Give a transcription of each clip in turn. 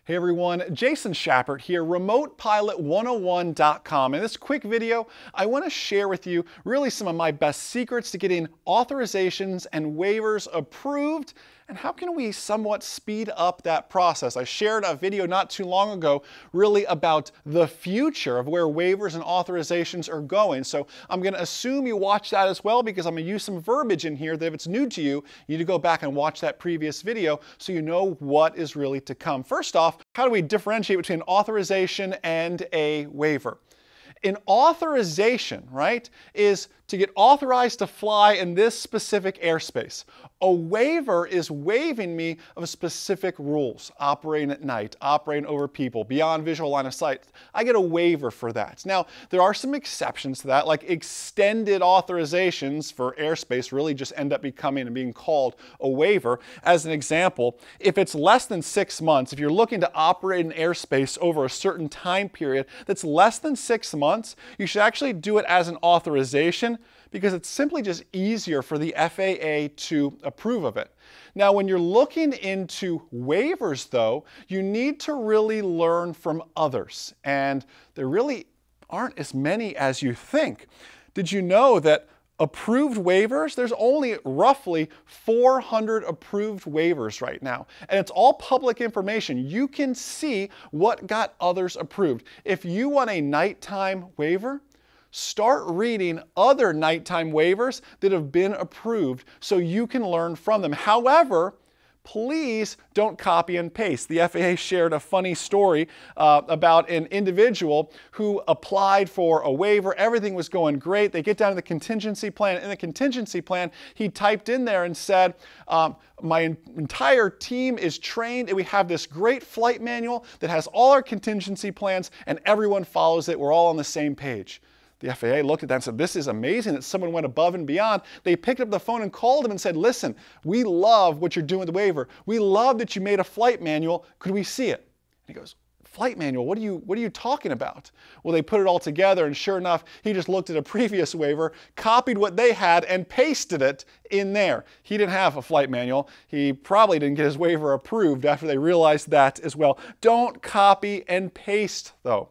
Hey everyone, Jason Schappert here, RemotePilot101.com. In this quick video, I want to share with you really some of my best secrets to getting authorizations and waivers approved, and how can we somewhat speed up that process. I shared a video not too long ago really about the future of where waivers and authorizations are going. So I'm going to assume you watch that as well, because I'm going to use some verbiage in here that if it's new to you, you need to go back and watch that previous video so you know what is really to come. First off, how do we differentiate between an authorization and a waiver? An authorization, right, is to get authorized to fly in this specific airspace. A waiver is waiving me of specific rules, operating at night, operating over people, beyond visual line of sight. I get a waiver for that. Now, there are some exceptions to that, like extended authorizations for airspace really just end up becoming and being called a waiver. As an example, if it's less than 6 months, if you're looking to operate in airspace over a certain time period that's less than 6 months, you should actually do it as an authorization, because it's simply just easier for the FAA to approve of it. Now, when you're looking into waivers, though, you need to really learn from others, and there really aren't as many as you think. Did you know that approved waivers, there's only roughly 400 approved waivers right now, and it's all public information. You can see what got others approved. If you want a nighttime waiver, start reading other nighttime waivers that have been approved so you can learn from them. However, please don't copy and paste. The FAA shared a funny story about an individual who applied for a waiver. Everything was going great. They get down to the contingency plan. In the contingency plan, he typed in there and said, my entire team is trained, and we have this great flight manual that has all our contingency plans, and everyone follows it. We're all on the same page. The FAA looked at that and said, this is amazing that someone went above and beyond. They picked up the phone and called him and said, listen, we love what you're doing with the waiver. We love that you made a flight manual. Could we see it? And he goes, flight manual? What are you talking about? Well, they put it all together, and sure enough, he just looked at a previous waiver, copied what they had, and pasted it in there. He didn't have a flight manual. He probably didn't get his waiver approved after they realized that as well. Don't copy and paste, though.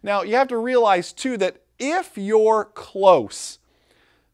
Now, you have to realize, too, that if you're close,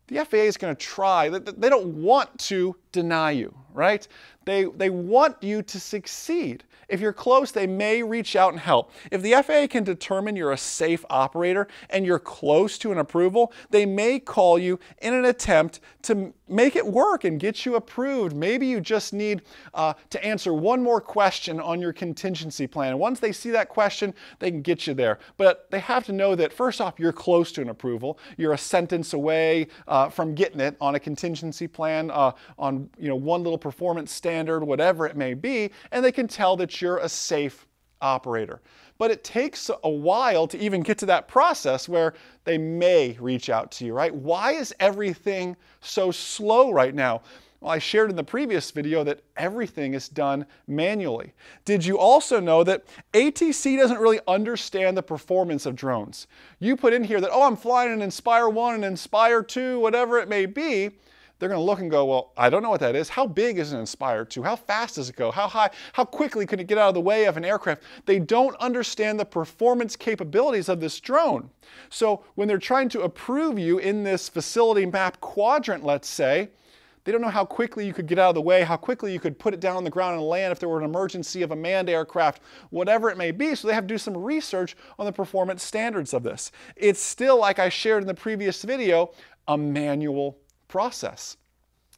the FAA is going to try. They don't want to deny you, right? They want you to succeed. If you're close, they may reach out and help. If the FAA can determine you're a safe operator and you're close to an approval, they may call you in an attempt to make it work and get you approved. Maybe you just need to answer one more question on your contingency plan. And once they see that question, they can get you there. But they have to know that, first off, you're close to an approval. You're a sentence away from getting it on a contingency plan, on one little performance standard, whatever it may be, and they can tell that you're a safe operator. But it takes a while to even get to that process where they may reach out to you, right? Why is everything so slow right now? Well, I shared in the previous video that everything is done manually. Did you also know that ATC doesn't really understand the performance of drones? You put in here that, oh, I'm flying an Inspire 1 and Inspire 2, whatever it may be. They're going to look and go, well, I don't know what that is. How big is an Inspire 2? How fast does it go? How high? How quickly can it get out of the way of an aircraft? They don't understand the performance capabilities of this drone. So when they're trying to approve you in this facility map quadrant, let's say, they don't know how quickly you could get out of the way, how quickly you could put it down on the ground and land if there were an emergency of a manned aircraft, whatever it may be. So they have to do some research on the performance standards of this. It's still, like I shared in the previous video, a manual process.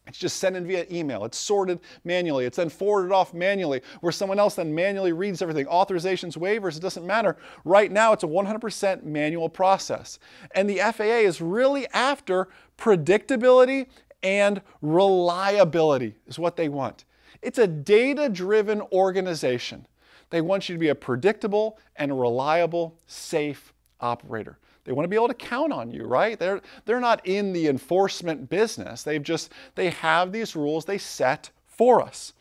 It's just sent in via email. It's sorted manually. It's then forwarded off manually, where someone else then manually reads everything. Authorizations, waivers, it doesn't matter. Right now, it's a 100% manual process. And the FAA is really after predictability and reliability is what they want. It's a data-driven organization. They want you to be a predictable and reliable, safe operator. They want to be able to count on you, right? They're not in the enforcement business. They have these rules they set for us.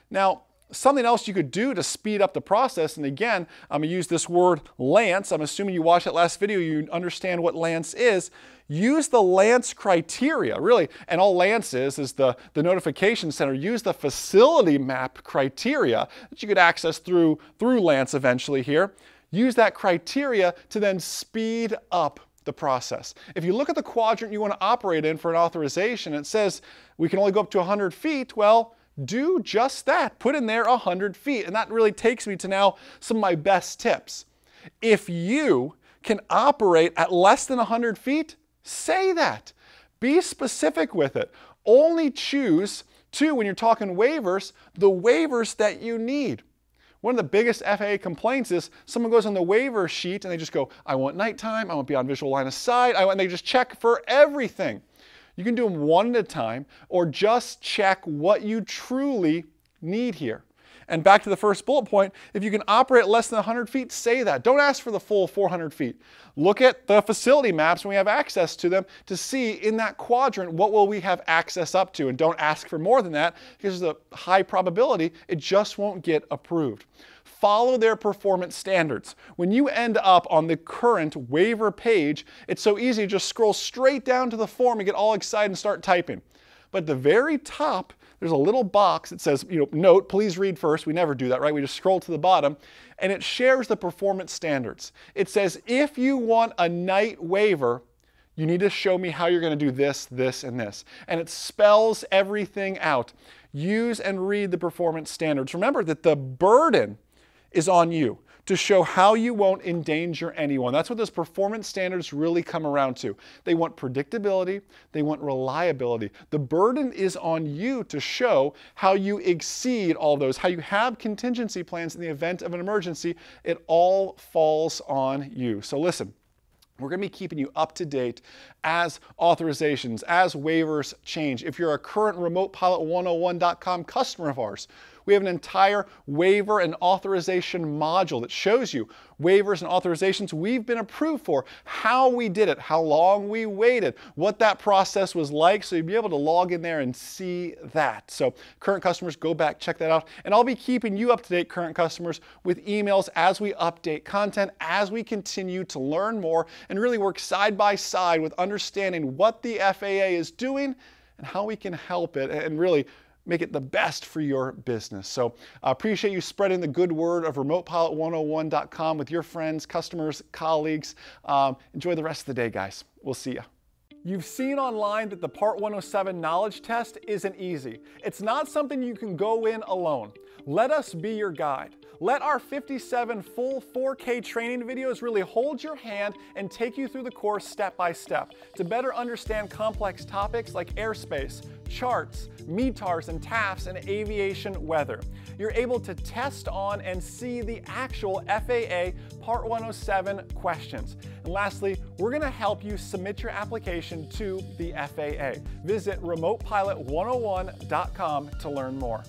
Now, something else you could do to speed up the process, and again, I'm going to use this word LANCE. I'm assuming you watched that last video, you understand what LANCE is. use the LANCE criteria, really, and all LANCE is the notification center. Use the facility map criteria that you could access through LANCE eventually here. Use that criteria to then speed up the process. If you look at the quadrant you want to operate in for an authorization, it says we can only go up to 100 feet. Well, do just that. Put in there 100 feet. And that really takes me to now some of my best tips. If you can operate at less than 100 feet, say that. Be specific with it. Only choose when you're talking waivers, the waivers that you need. One of the biggest FAA complaints is someone goes on the waiver sheet and they just go, I want nighttime, I want beyond visual line of sight, and they just check for everything. You can do them one at a time or just check what you truly need here. And back to the first bullet point, if you can operate less than 100 feet, say that. Don't ask for the full 400 feet. Look at the facility maps when we have access to them to see in that quadrant what will we have access up to. And don't ask for more than that because there's a high probability it just won't get approved. Follow their performance standards. When you end up on the current waiver page, it's so easy to just scroll straight down to the form and get all excited and start typing. But at the very top, there's a little box that says, note, please read first. We never do that, right? We just scroll to the bottom, and it shares the performance standards. It says, if you want a night waiver, you need to show me how you're going to do this, this, and this. And it spells everything out. Use and read the performance standards. Remember that the burden is on you to show how you won't endanger anyone. That's what those performance standards really come around to. They want predictability, they want reliability. The burden is on you to show how you exceed all those, how you have contingency plans in the event of an emergency. It all falls on you. So listen, we're going to be keeping you up to date as authorizations, as waivers change. If you're a current RemotePilot101.com customer of ours, we have an entire waiver and authorization module that shows you waivers and authorizations we've been approved for, how we did it, how long we waited, what that process was like, so you'll be able to log in there and see that. So current customers, go back, check that out. And I'll be keeping you up to date, current customers, with emails as we update content, as we continue to learn more and really work side by side with understanding what the FAA is doing and how we can help it and really make it the best for your business. So I appreciate you spreading the good word of RemotePilot101.com with your friends, customers, colleagues. Enjoy the rest of the day, guys. We'll see you. You've seen online that the Part 107 knowledge test isn't easy. It's not something you can go in alone. Let us be your guide. Let our 57 full 4K training videos really hold your hand and take you through the course step by step to better understand complex topics like airspace, charts, METARs and TAFs, and aviation weather. You're able to test on and see the actual FAA Part 107 questions. And lastly, we're going to help you submit your application to the FAA. Visit RemotePilot101.com to learn more.